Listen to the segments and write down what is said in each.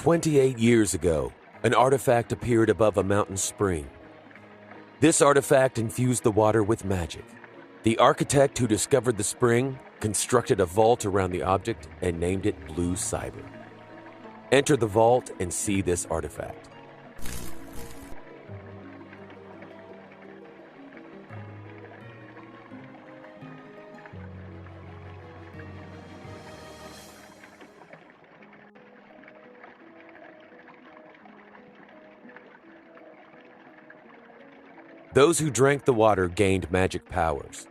28 years ago, an artifact appeared above a mountain spring. This artifact infused the water with magic. The architect who discovered the spring constructed a vault around the object and named it Blue Cyber. Enter the vault and see this artifact. Those who drank the water gained magic powers.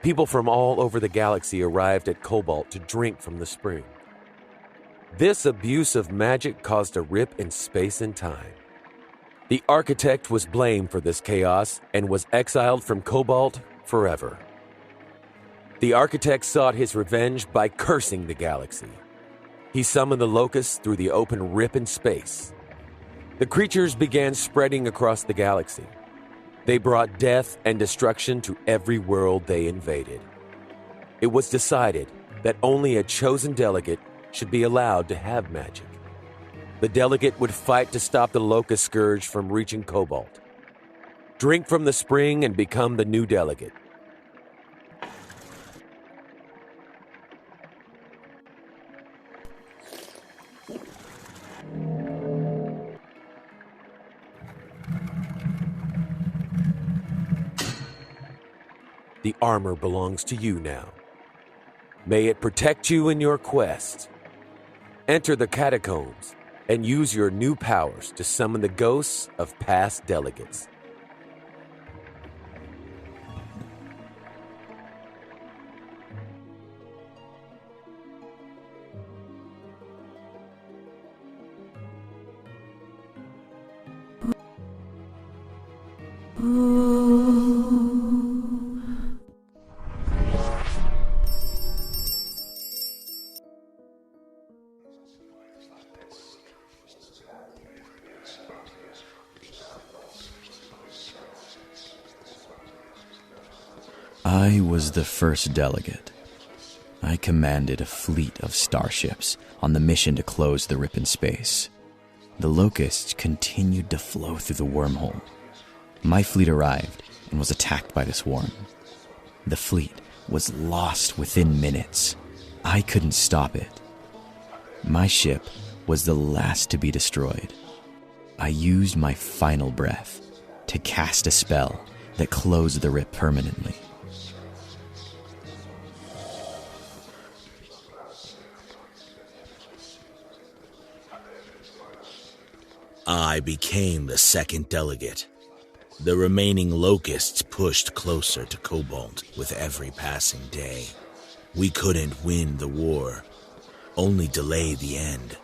People from all over the galaxy arrived at Cobalt to drink from the spring. This abuse of magic caused a rip in space and time. The architect was blamed for this chaos and was exiled from Cobalt forever. The architect sought his revenge by cursing the galaxy. He summoned the Locusts through the open rip in space. The creatures began spreading across the galaxy. They brought death and destruction to every world they invaded. It was decided that only a chosen delegate should be allowed to have magic. The delegate would fight to stop the Locust scourge from reaching Cobalt. Drink from the spring and become the new delegate. The armor belongs to you now. May it protect you in your quest. Enter the catacombs and use your new powers to summon the ghosts of past delegates. I was the first delegate. I commanded a fleet of starships on the mission to close the rip in space. The Locusts continued to flow through the wormhole. My fleet arrived and was attacked by the swarm. The fleet was lost within minutes. I couldn't stop it. My ship was the last to be destroyed. I used my final breath to cast a spell that closed the rip permanently. I became the second delegate. The remaining Locusts pushed closer to Cobalt with every passing day. We couldn't win the war, only delay the end.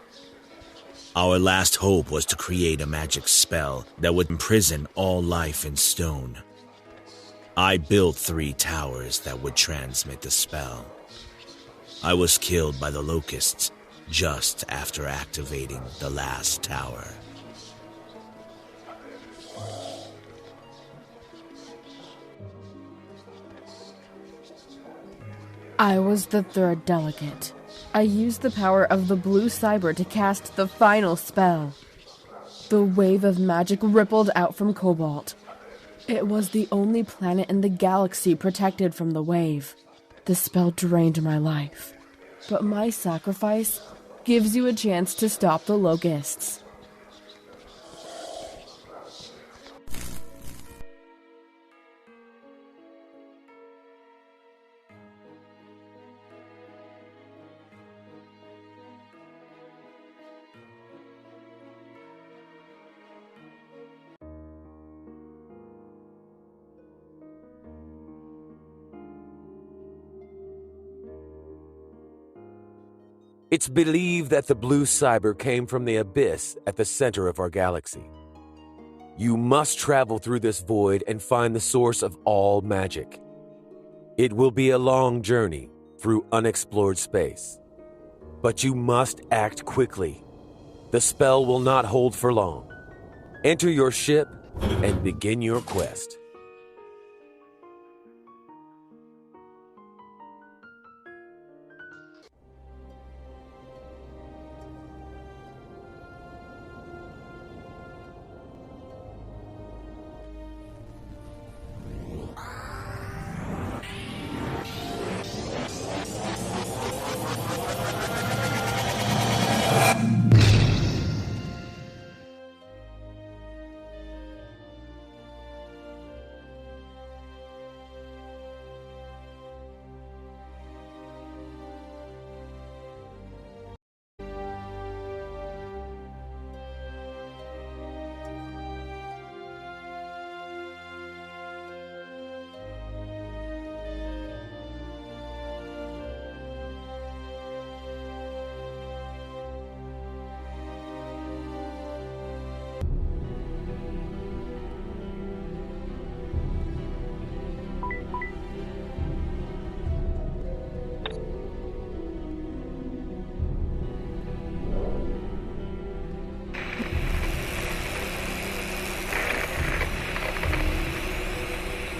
Our last hope was to create a magic spell that would imprison all life in stone. I built 3 towers that would transmit the spell. I was killed by the Locusts just after activating the last tower. I was the third delegate. I used the power of the blue cyber to cast the final spell. The wave of magic rippled out from Cobalt. It was the only planet in the galaxy protected from the wave. The spell drained my life. But my sacrifice gives you a chance to stop the Locusts. It's believed that the blue cyber came from the abyss at the center of our galaxy. You must travel through this void and find the source of all magic. It will be a long journey through unexplored space, but you must act quickly. The spell will not hold for long. Enter your ship and begin your quest.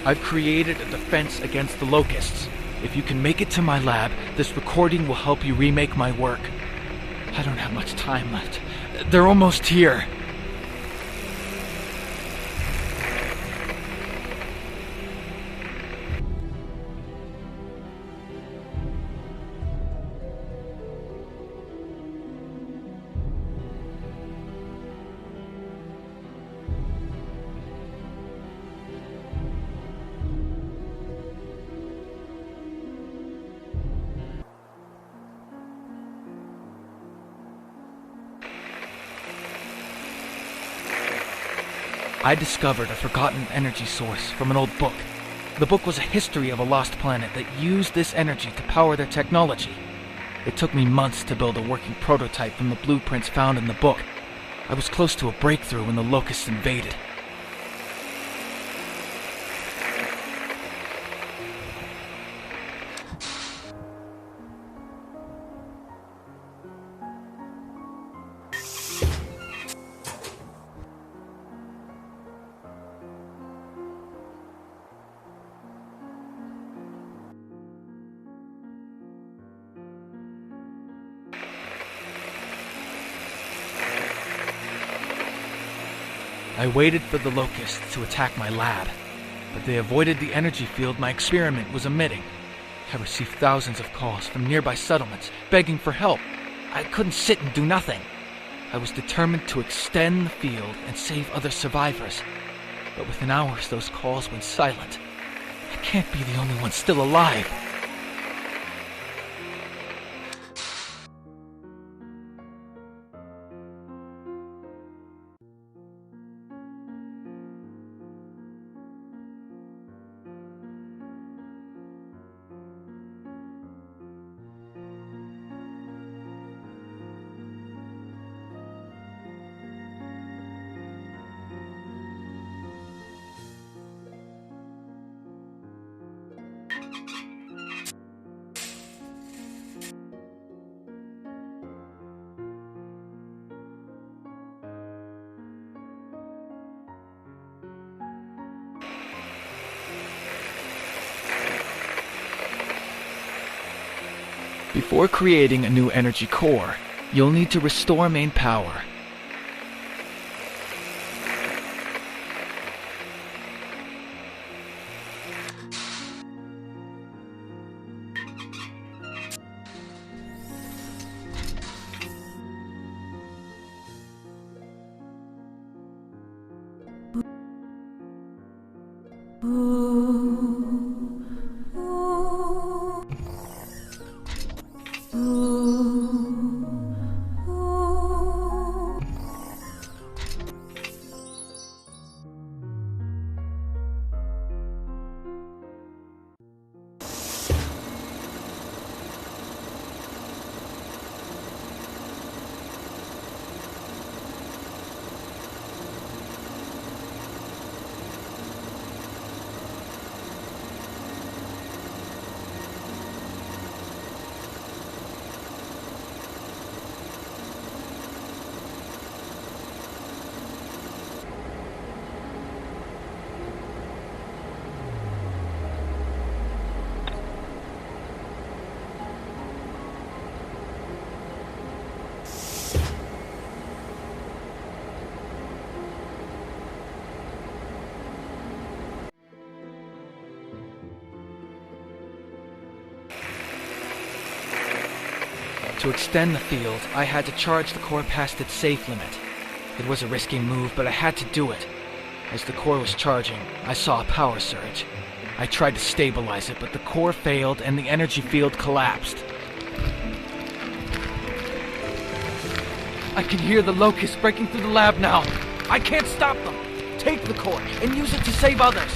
I've created a defense against the Locusts. If you can make it to my lab, this recording will help you remake my work. I don't have much time left. They're almost here. I discovered a forgotten energy source from an old book. The book was a history of a lost planet that used this energy to power their technology. It took me months to build a working prototype from the blueprints found in the book. I was close to a breakthrough when the Locusts invaded. I waited for the Locusts to attack my lab, but they avoided the energy field my experiment was emitting. I received thousands of calls from nearby settlements begging for help. I couldn't sit and do nothing. I was determined to extend the field and save other survivors. But within hours, those calls went silent. I can't be the only one still alive. Before creating a new energy core, you'll need to restore main power. To extend the field, I had to charge the core past its safe limit. It was a risky move, but I had to do it. As the core was charging, I saw a power surge. I tried to stabilize it, but the core failed and the energy field collapsed. I can hear the Locusts breaking through the lab now. I can't stop them. Take the core and use it to save others.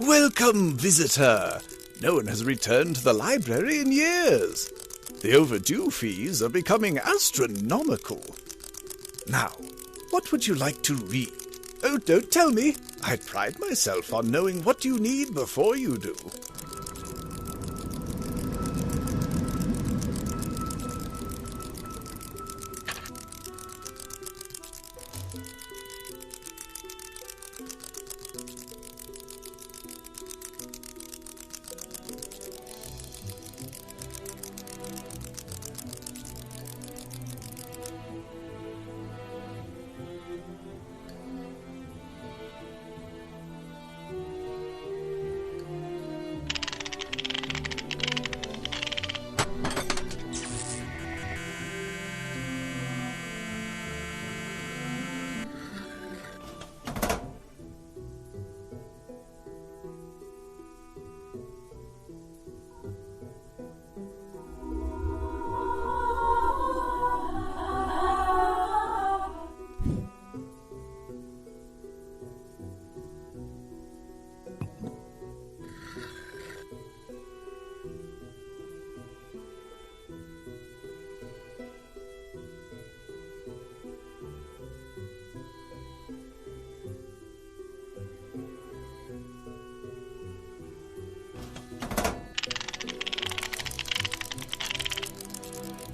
Welcome, visitor. No one has returned to the library in years. The overdue fees are becoming astronomical. Now, what would you like to read? Oh, don't tell me. I pride myself on knowing what you need before you do.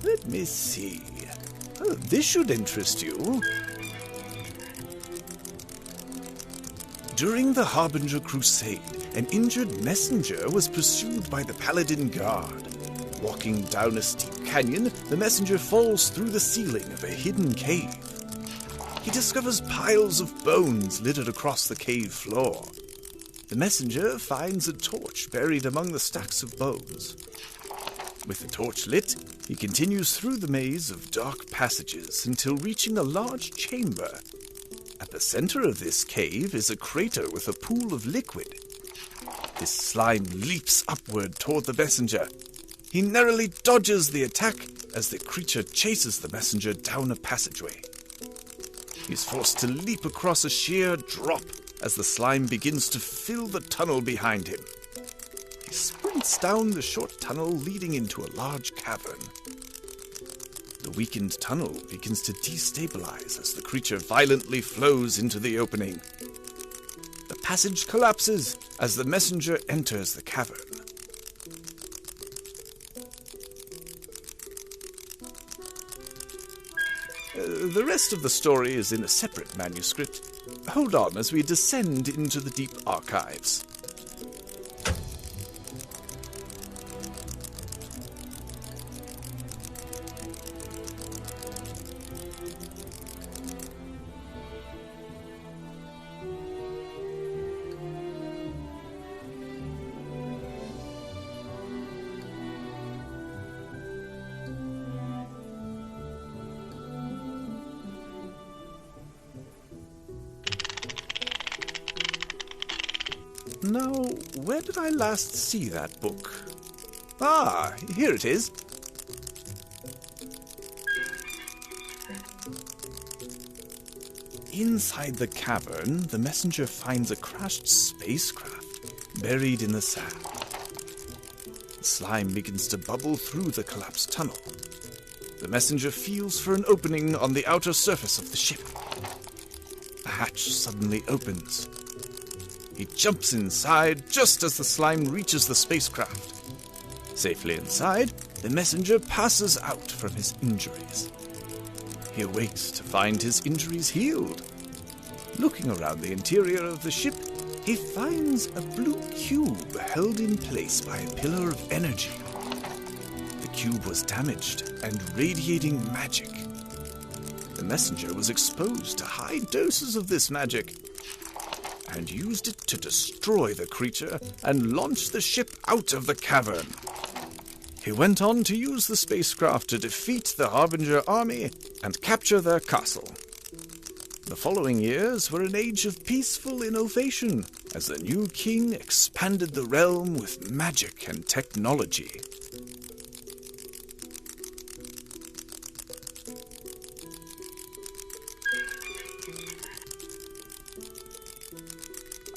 Let me see. Oh, this should interest you. During the Harbinger Crusade, an injured messenger was pursued by the Paladin Guard. Walking down a steep canyon, the messenger falls through the ceiling of a hidden cave. He discovers piles of bones littered across the cave floor. The messenger finds a torch buried among the stacks of bones. With the torch lit, he continues through the maze of dark passages until reaching a large chamber. At the center of this cave is a crater with a pool of liquid. This slime leaps upward toward the messenger. He narrowly dodges the attack as the creature chases the messenger down a passageway. He is forced to leap across a sheer drop as the slime begins to fill the tunnel behind him. He sprints down the short tunnel leading into a large cavern. The weakened tunnel begins to destabilize as the creature violently flows into the opening. The passage collapses as the messenger enters the cavern. The rest of the story is in a separate manuscript. Hold on as we descend into the deep archives. Now, where did I last see that book? Ah, here it is. Inside the cavern, the messenger finds a crashed spacecraft buried in the sand. The slime begins to bubble through the collapsed tunnel. The messenger feels for an opening on the outer surface of the ship. A hatch suddenly opens. He jumps inside just as the slime reaches the spacecraft. Safely inside, the messenger passes out from his injuries. He awakes to find his injuries healed. Looking around the interior of the ship, he finds a blue cube held in place by a pillar of energy. The cube was damaged and radiating magic. The messenger was exposed to high doses of this magic and used it to destroy the creature and launch the ship out of the cavern. He went on to use the spacecraft to defeat the Harbinger army and capture their castle. The following years were an age of peaceful innovation as the new king expanded the realm with magic and technology.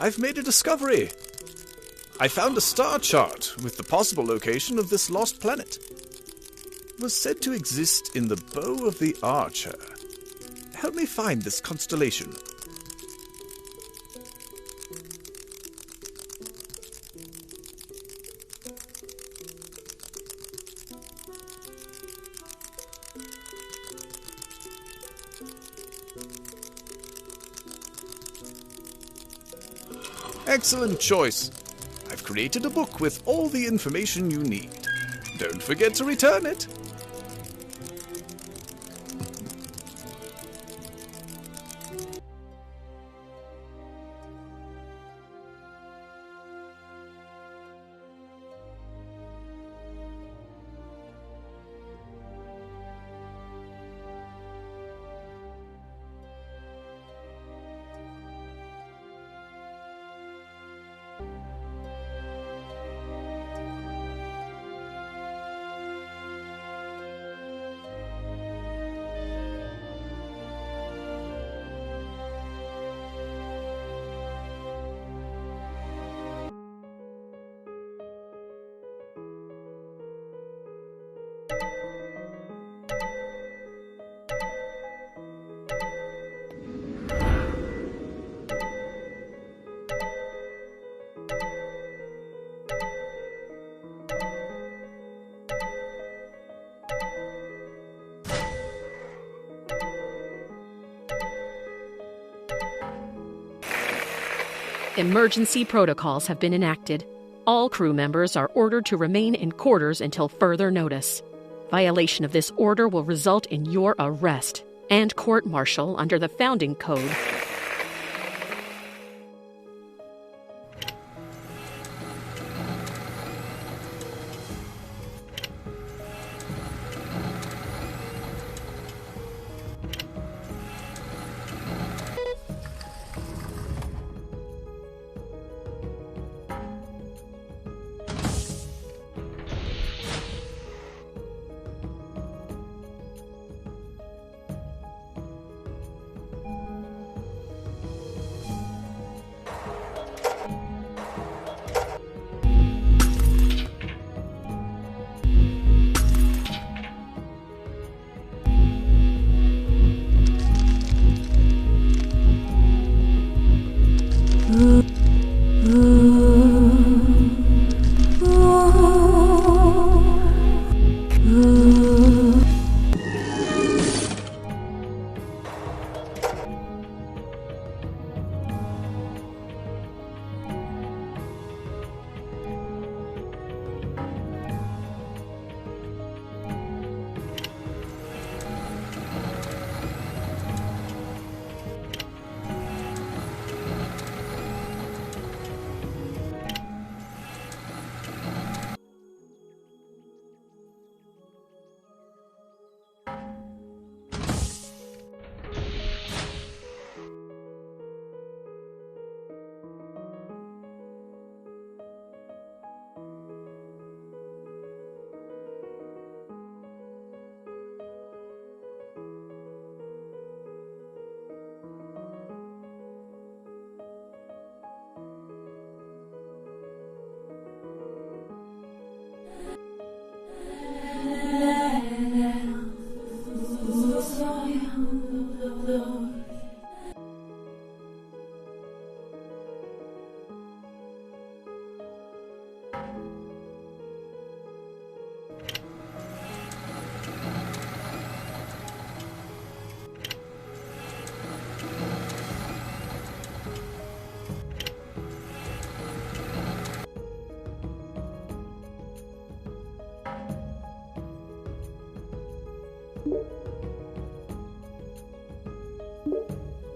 I've made a discovery. I found a star chart with the possible location of this lost planet. It was said to exist in the bow of the Archer. Help me find this constellation. Excellent choice. I've created a book with all the information you need. Don't forget to return it. Emergency protocols have been enacted. All crew members are ordered to remain in quarters until further notice. Violation of this order will result in your arrest and court-martial under the Founding Code.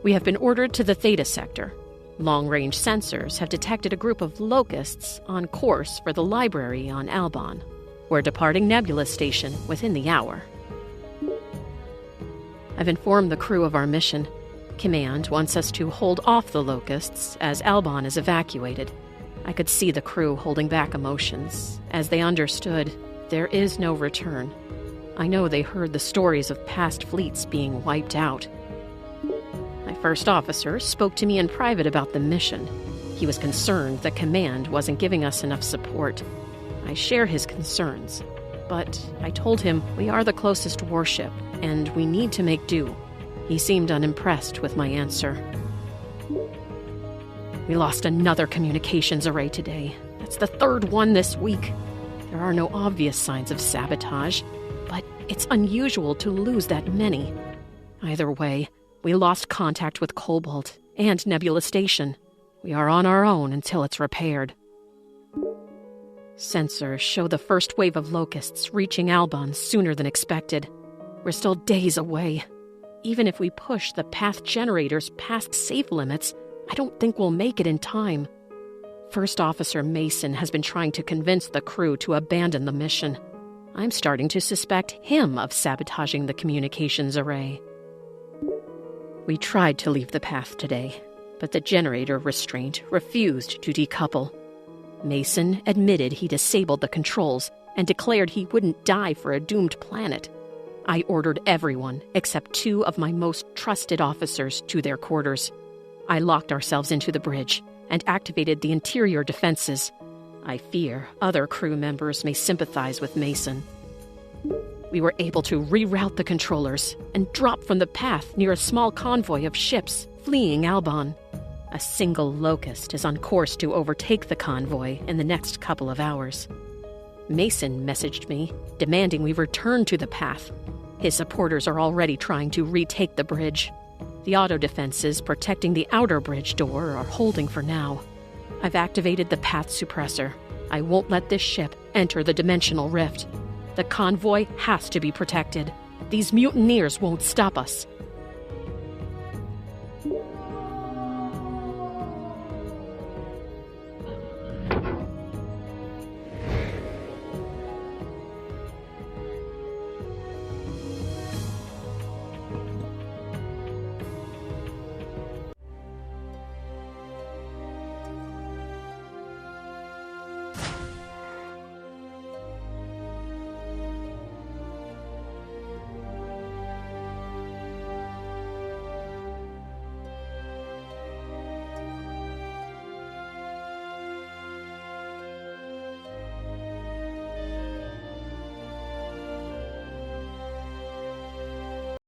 We have been ordered to the Theta sector. Long-range sensors have detected a group of Locusts on course for the library on Albon. We're departing Nebula Station within the hour. I've informed the crew of our mission. Command wants us to hold off the Locusts as Albon is evacuated. I could see the crew holding back emotions, as they understood there is no return. I know they heard the stories of past fleets being wiped out. My first officer spoke to me in private about the mission. He was concerned that Command wasn't giving us enough support. I share his concerns, but I told him we are the closest warship, and we need to make do. He seemed unimpressed with my answer. We lost another communications array today. That's the third one this week. There are no obvious signs of sabotage, but it's unusual to lose that many. Either way, we lost contact with Cobalt and Nebula Station. We are on our own until it's repaired. Sensors show the first wave of Locusts reaching Alban sooner than expected. We're still days away. Even if we push the path generators past safe limits, I don't think we'll make it in time. First Officer Mason has been trying to convince the crew to abandon the mission. I'm starting to suspect him of sabotaging the communications array. We tried to leave the path today, but the generator restraint refused to decouple. Mason admitted he disabled the controls and declared he wouldn't die for a doomed planet. I ordered everyone, except 2 of my most trusted officers, to their quarters. I locked ourselves into the bridge and activated the interior defenses. I fear other crew members may sympathize with Mason. We were able to reroute the controllers and drop from the path near a small convoy of ships fleeing Alban. A single Locust is on course to overtake the convoy in the next couple of hours. Mason messaged me, demanding we return to the path. His supporters are already trying to retake the bridge. The auto defenses protecting the outer bridge door are holding for now. I've activated the path suppressor. I won't let this ship enter the dimensional rift. The convoy has to be protected. These mutineers won't stop us.